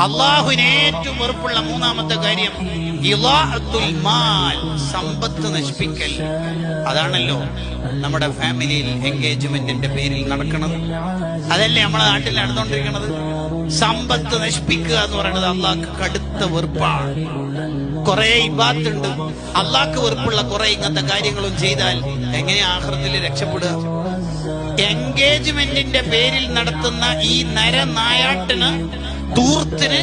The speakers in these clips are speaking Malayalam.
അള്ളാഹുവിന് ഏറ്റവും വെറുപ്പുള്ള മൂന്നാമത്തെ കാര്യം ഇളാഅത്തുൽ മാൽ, സമ്പത്ത് നശിപ്പിക്കൽ. അതാണല്ലോ നമ്മുടെ ഫാമിലിയിൽ എൻഗേജ്മെന്റിന്റെ പേരിൽ നടക്കുന്നത്. അതല്ലേ നമ്മളെ നാട്ടിൽ നടന്നുകൊണ്ടിരിക്കുന്നത്. സമ്പത്ത് നശിപ്പിക്കുക എന്ന് പറയുന്നത് അള്ളാഹ്ക്ക് കടുത്ത വെറുപ്പാണ്. കുറെ ഇബാദത്തുണ്ട്, അള്ളാഹ്ക്ക് വെറുപ്പുള്ള കുറെ ഇങ്ങനത്തെ കാര്യങ്ങളും ചെയ്താൽ എങ്ങനെയാ ആഖിറത്തിൽ രക്ഷപ്പെടുക? എൻഗേജ്മെന്റിന്റെ പേരിൽ നടത്തുന്ന ഈ നരനായാട്ടിന്, ദൂർത്തിന്,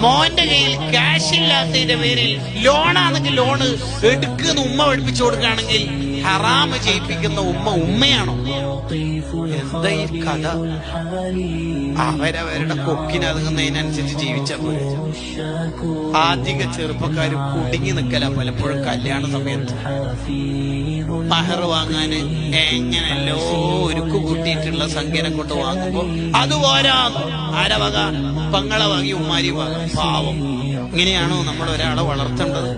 മോന്റെ കയ്യിൽ ക്യാഷ് ഇല്ലാത്തതിന്റെ പേരിൽ ലോണാണെങ്കിൽ ലോണ് എടുക്കുന്ന ഉമ്മ പഠിപ്പിച്ചു കൊടുക്കുകയാണെങ്കിൽ ഹറാമ് ചെയ്യിപ്പിക്കുന്ന ഉമ്മയാണോ? എന്താ ഈ കഥ? അവരവരുടെ കൊക്കിനതുങ്ങുന്നതിനനുസരിച്ച് ജീവിച്ചാൽ പോലെ. ആദ്യ ചെറുപ്പക്കാര് കുടുങ്ങി നിൽക്കല പലപ്പോഴും കല്യാണ സമയത്ത്. മഹർ വാങ്ങാന് എങ്ങനെയല്ലോ ഒരുക്കു കൂട്ടിയിട്ടുള്ള സംഖ്യനെ കൊണ്ട് വാങ്ങുമ്പോ അതുപോരാ. ആരവക? പങ്ങളെ വാങ്ങി ഉമ്മാരി വാങ്ങും. പാവം. ഇങ്ങനെയാണോ നമ്മൾ ഒരാളെ വളർത്തേണ്ടത്?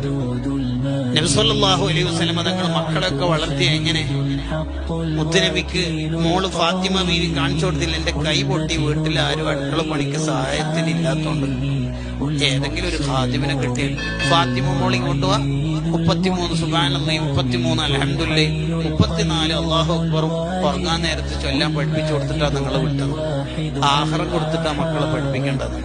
നബി സല്ലല്ലാഹു അലൈഹി വസല്ലം തങ്ങൾ മക്കളെയൊക്കെ വളർത്തിയ എങ്ങനെ? മുത്തുനബിക്ക് മോള് ഫാത്തിമ ബീവി കാണിച്ചു കൊടുത്തില്ല, എന്റെ കൈ പൊട്ടി, വീട്ടിൽ ആരും അടുക്കള പണിക്ക് സഹായത്തിനില്ലാത്തോണ്ട് ഏതെങ്കിലും ഒരു ഖാദിമിനെ കിട്ടി ഫാത്തിമ മോളി കൊണ്ടുപോവാ. 33 സുബ്ഹാനല്ലാഹ്, 33 അൽഹംദുലില്ലാഹ്, 34 അല്ലാഹു അക്ബറും ഉറങ്ങാൻ നേരത്ത് ചൊല്ലാൻ പഠിപ്പിച്ചു കൊടുത്തിട്ടാ നിങ്ങൾ വിട്ടത്. ആഖിറം കൊടുത്തിട്ടാ മക്കളെ പഠിപ്പിക്കേണ്ടത്.